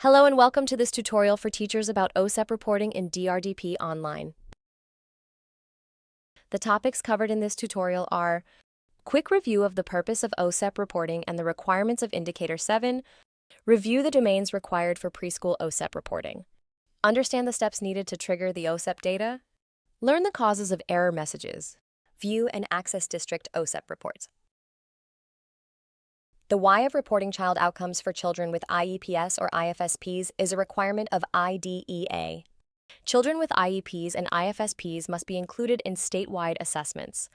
Hello and welcome to this tutorial for teachers about OSEP reporting in DRDP Online. The topics covered in this tutorial are quick review of the purpose of OSEP reporting and the requirements of Indicator 7, review the domains required for preschool OSEP reporting, understand the steps needed to trigger the OSEP data, learn the causes of error messages, view and access district OSEP reports. The why of reporting child outcomes for children with IEPs or IFSPs is a requirement of IDEA. Children with IEPs and IFSPs must be included in statewide assessments.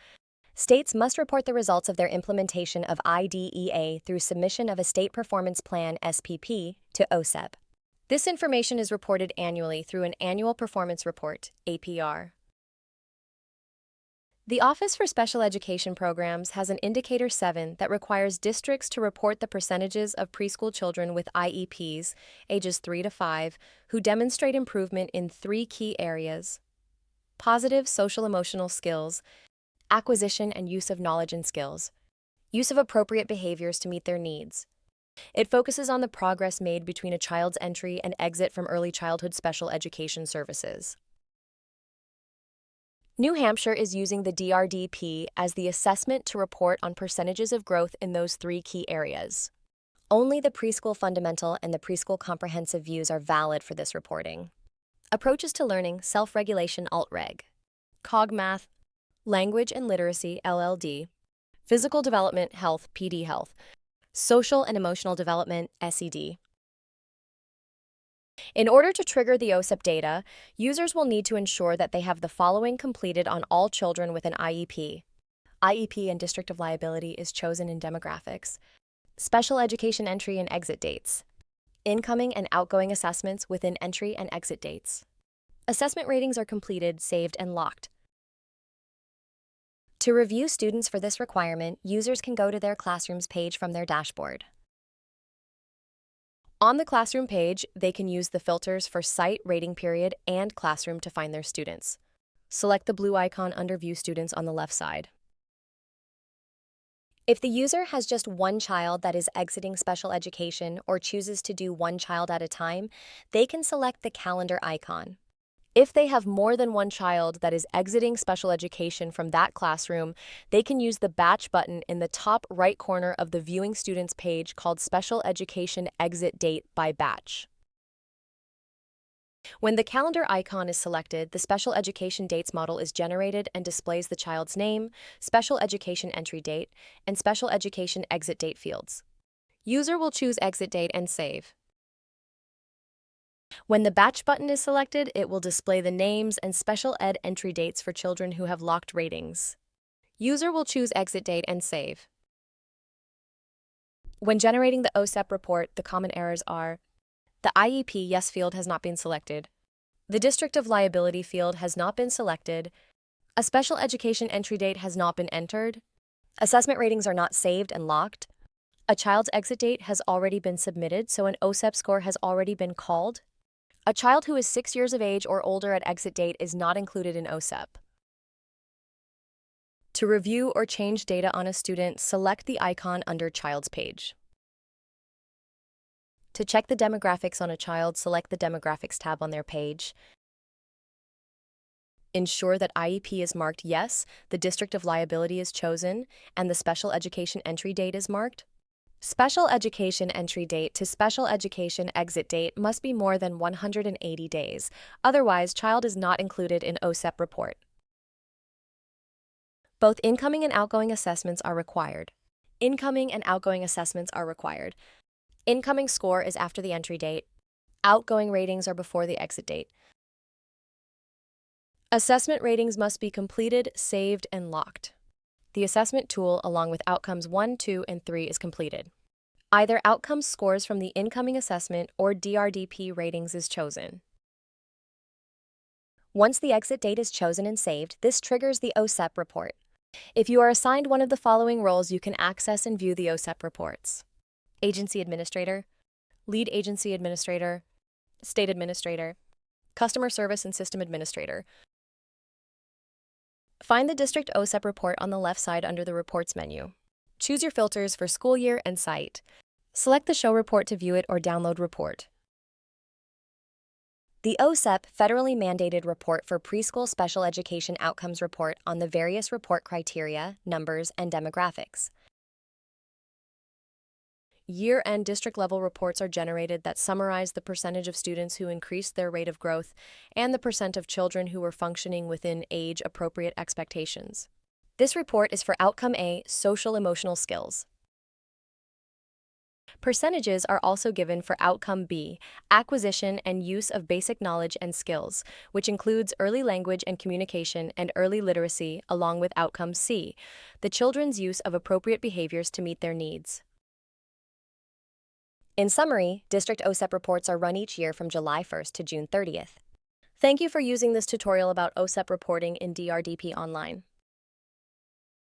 States must report the results of their implementation of IDEA through submission of a State Performance Plan (SPP) to OSEP. This information is reported annually through an Annual Performance Report (APR). The Office for Special Education Programs has an Indicator 7 that requires districts to report the percentages of preschool children with IEPs, ages 3 to 5, who demonstrate improvement in 3 key areas: positive social-emotional skills, acquisition and use of knowledge and skills, use of appropriate behaviors to meet their needs. It focuses on the progress made between a child's entry and exit from early childhood special education services. New Hampshire is using the DRDP as the assessment to report on percentages of growth in those 3 key areas. Only the preschool fundamental and the preschool comprehensive views are valid for this reporting. Approaches to learning, self-regulation alt-reg, cog math, language and literacy LLD, physical development health PD health, social and emotional development SED. In order to trigger the OSEP data, users will need to ensure that they have the following completed on all children with an IEP. IEP and District of Liability is chosen in demographics. Special education entry and exit dates. Incoming and outgoing assessments within entry and exit dates. Assessment ratings are completed, saved, and locked. To review students for this requirement, users can go to their Classrooms page from their dashboard. On the Classroom page, they can use the filters for Site, Rating Period, and Classroom to find their students. Select the blue icon under View Students on the left side. If the user has just one child that is exiting special education or chooses to do one child at a time, they can select the calendar icon. If they have more than one child that is exiting special education from that classroom, they can use the Batch button in the top right corner of the Viewing Students page called Special Education Exit Date by Batch. When the calendar icon is selected, the Special Education Dates model is generated and displays the child's name, Special Education Entry Date, and Special Education Exit Date fields. User will choose Exit Date and save. When the Batch button is selected, it will display the names and special ed entry dates for children who have locked ratings. User will choose Exit Date and save. When generating the OSEP report, the common errors are: the IEP Yes field has not been selected, the District of Liability field has not been selected, a Special Education Entry Date has not been entered, assessment ratings are not saved and locked, a child's exit date has already been submitted, so an OSEP score has already been called, a child who is 6 years of age or older at exit date is not included in OSEP. To review or change data on a student, select the icon under Child's page. To check the demographics on a child, select the Demographics tab on their page. Ensure that IEP is marked Yes, the District of Liability is chosen, and the Special Education Entry Date is marked. Special Education Entry Date to Special Education Exit Date must be more than 180 days, otherwise child is not included in OSEP report. Both incoming and outgoing assessments are required. Incoming and outgoing assessments are required. Incoming score is after the entry date. Outgoing ratings are before the exit date. Assessment ratings must be completed, saved, and locked. The assessment tool, along with outcomes 1, 2, and 3, is completed. Either outcomes scores from the incoming assessment or DRDP ratings is chosen. Once the exit date is chosen and saved, this triggers the OSEP report. If you are assigned one of the following roles, you can access and view the OSEP reports: Agency Administrator, Lead Agency Administrator, State Administrator, Customer Service and System Administrator. Find the District OSEP report on the left side under the Reports menu. Choose your filters for school year and site. Select the Show Report to view it or download report. The OSEP federally mandated report for preschool special education outcomes report on the various report criteria, numbers, and demographics. Year-end district-level reports are generated that summarize the percentage of students who increased their rate of growth and the percent of children who were functioning within age-appropriate expectations. This report is for Outcome A, Social-Emotional Skills. Percentages are also given for Outcome B, Acquisition and Use of Basic Knowledge and Skills, which includes early language and communication and early literacy, along with Outcome C, the children's use of appropriate behaviors to meet their needs. In summary, District OSEP reports are run each year from July 1st to June 30th. Thank you for using this tutorial about OSEP reporting in DRDP Online.